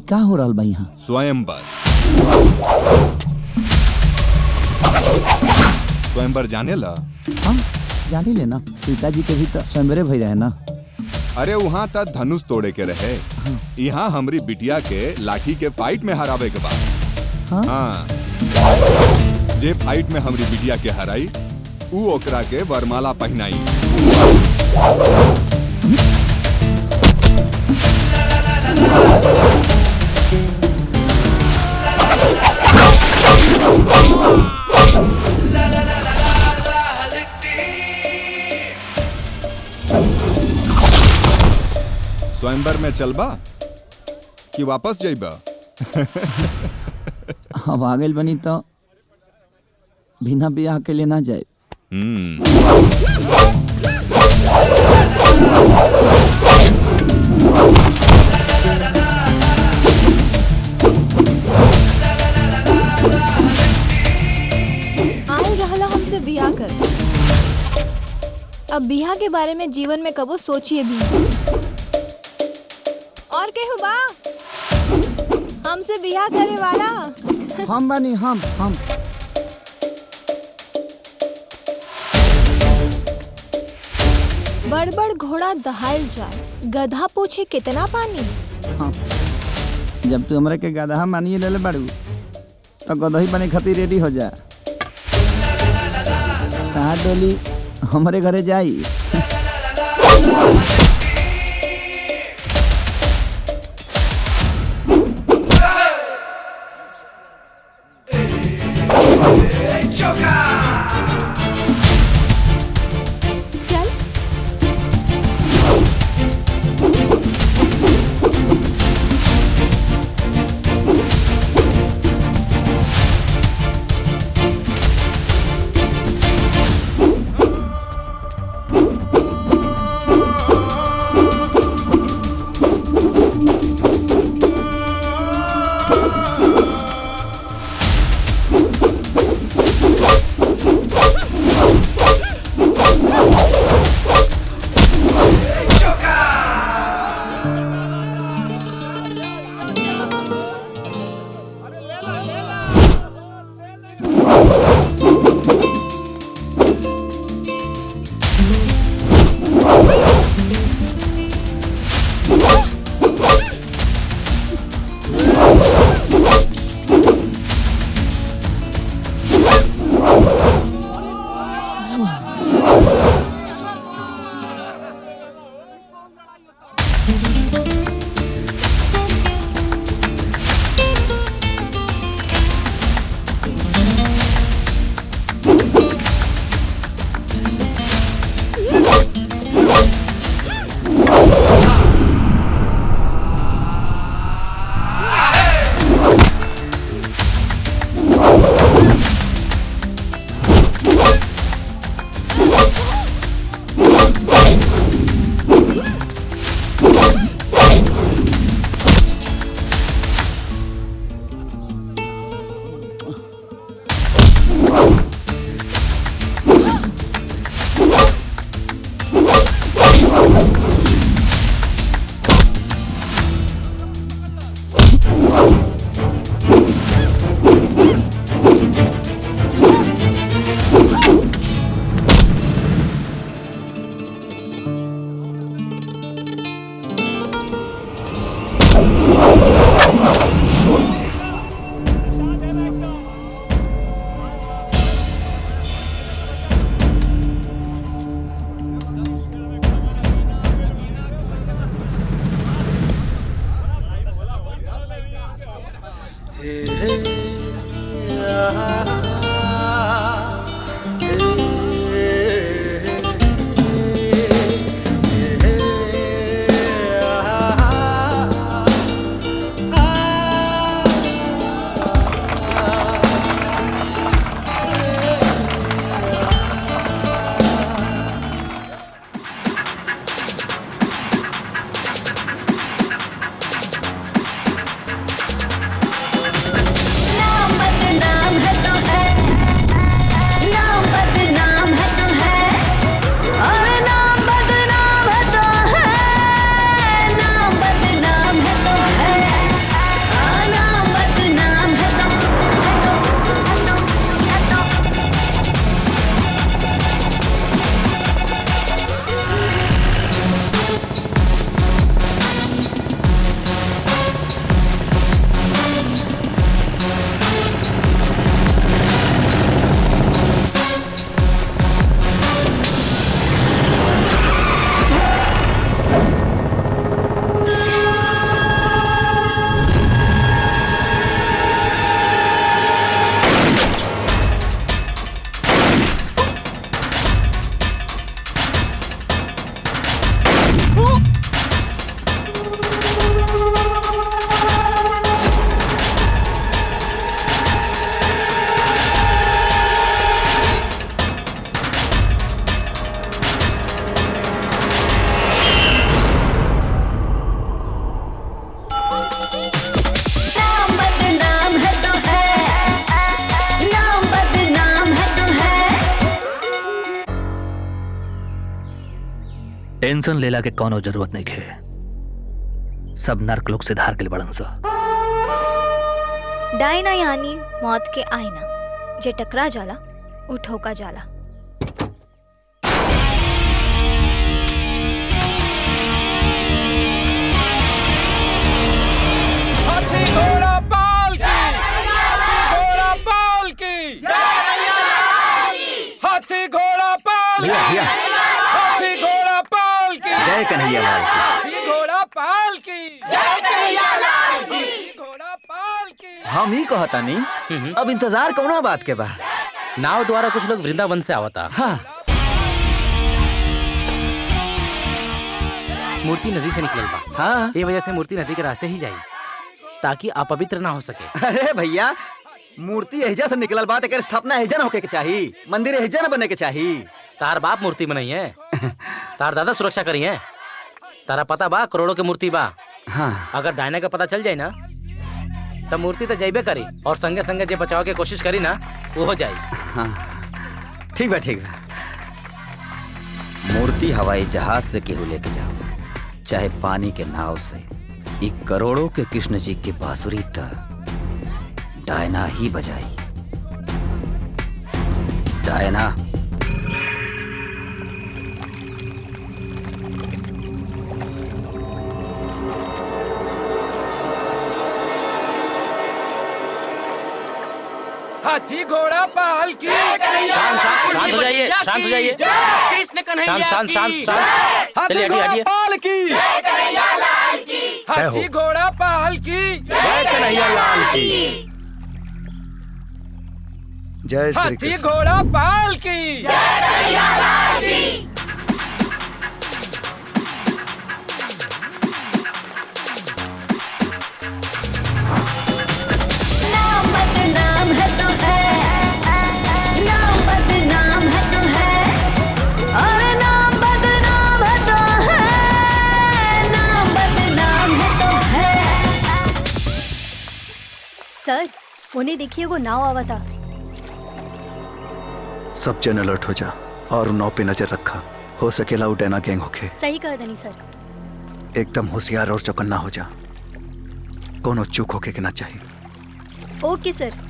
का हो रहा बा यहाँ? स्वयंवर। स्वयंवर जाने ला? हम जाने लेना, सीता जी के भी तो स्वयंवरे भई रहे ना। अरे वहाँ तक धनुष तोड़े के रहे, यहाँ हमरी बिटिया के लाठी के फाइट में हरावे के बाद। हाँ, जे फाइट में हमरी बिटिया के हराई ऊ ओकरा के वरमाला पहनाई। स्वयंवर में चलबा कि वापस जाइबा? अब आ गइल बनी तो बिना ब्याह के लिए ना जाए। आए रहला हमसे बियाह कर। अब बियाह के बारे में जीवन में कबो सोचिए भी। और के हुआ हमसे बियाह करे वाला? हम बनी, हम बड़ बड़ घोड़ा दहाल जाए, गधा पूछे कितना पानी। हाँ। जब तू हमरा के गधा मानिए ले बाड़ू तो गदही बने खातिर रेडी हो जा। कहा डोली हमारे घरे जाई। चल टेंशन लेला के कोनो जरूरत नहीं है। सब नर्क लोग से धार के बड़न सा। डायना यानी मौत के आईना, जे टकरा जाला उ ठोका जाला। हाथी घोड़ा पाल की, घोड़ा पाल की, हाथी घोड़ा पाल की, हाथी घोड़ा पाल की, जय कन्हैया लाल की, हाथी घोड़ा पाल की, जय कन्हैया लाल की, घोड़ा पाल की। हम ही कहता नहीं। अब इंतजार कौना बात के बा। नाव द्वारा कुछ लोग वृंदावन से आवता। हाँ। मूर्ति नदी से निकलल बा। हाँ। ये वजह से मूर्ति नदी के रास्ते ही जाई ताकि अपवित्र ना हो सके। अरे भैया, मूर्ति एहिजा से निकलल बात, एकर स्थापना एहिजा न होके के चाही, मंदिर एहिजा न बने के चाही। तार बाप मूर्ति बनाई है, तार दादा सुरक्षा करी है। तारा पता बा करोड़ों की मूर्ति बा। हाँ। अगर डायना का पता चल जाए ना तब मूर्ति तो जाइबे करी और संगे संगे जे बचाव के कोशिश करी ना वो हो जाई। हाँ। ठीक बा ठीक बा। मूर्ति हवाई जहाज से केहू लेके जाओ, चाहे पानी के नाव से। ई करोड़ों के कृष्ण जी की बांसुरी त डायना ही बजाई। डायना। हाथी घोड़ा पाल की, शांत हो जाइए, शांत हो जाइए। कृष्ण कन्हैया शांत शांत शांत। चलिए हटिए हटिए। पाल की, हाथी घोड़ा पाल की, जय कन्हैया लाल की, जय श्री हाथी कृष्ण। घोड़ा पाल की, जय कन्हैया लाल की। नाम है तो है, नाम बदनाम है तो है, और नाम बदनाम है तो है, नाम बदनाम है तो है। सर, उन्हें देखिए वो नाव आवा था। सब जन अलर्ट हो जा और नाव पे नजर रखा। हो सकेला उडेना गैंग होके। सही कहा धनी सर। एकदम होशियार और चौकन्ना हो जा, कोनो चूक होके के ना चाहिए। ओके सर।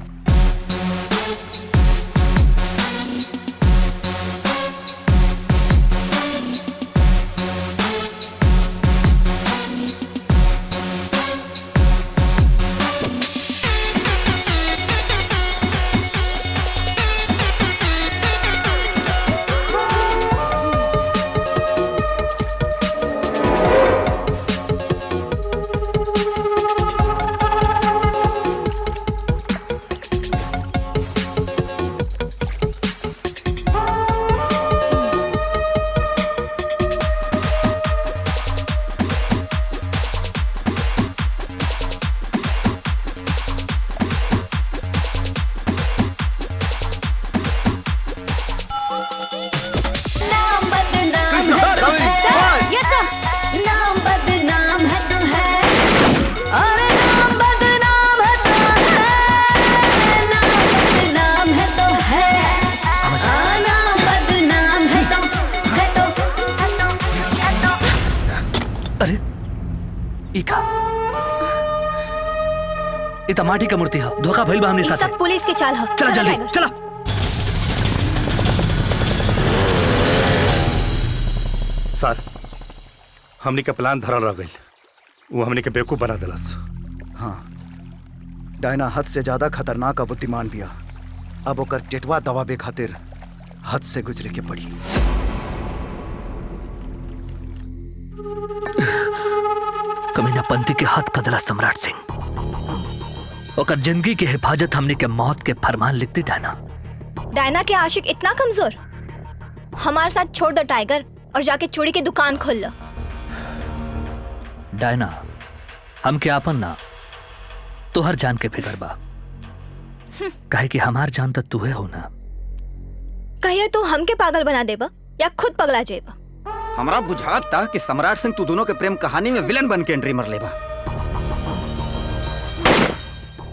माटी का मूर्ति है, धोखा भइल बा हमने साथे। सब पुलिस के चाल है। चला जल्दी चला। सर, हमनी का प्लान धरल रह गई, वो हमनी के बेवकूफ बना दिलस। हाँ, डायना हद से ज्यादा खतरनाक और बुद्धिमान बिया। अब ओकर टेटवा दबावे खातिर हद से गुजरे के पड़ी। कमीना पंथी के हाथ कदला सम्राट सिंह। ओकर जिंदगी की हिफाजत हमने के मौत के फरमान लिखती डायना। डायना के आशिक इतना कमजोर? हमारे साथ छोड़ दो टाइगर और जाके चूड़ी की दुकान खोल लो। डायना, हम के आपन ना तो हर जान के फिकर बा। काहे कि हमार जान तो तू है हो ना। कहिए तू हमके पागल बना देबा या खुद पगला जेबा? हमरा बुझात था कि सम्राट सिंह तू दोनों के प्रेम कहानी में विलन बन के एंट्री मर लेबा।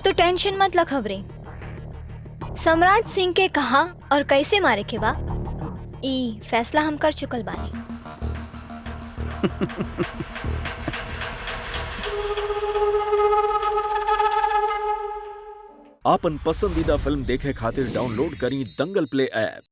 तो टेंशन मत ल खबरे। सम्राट सिंह के कहां और कैसे मारे के बा ई फैसला हम कर चुकल बानी। आपन पसंदीदा फिल्म देखे खातिर डाउनलोड करी दंगल प्ले ऐप।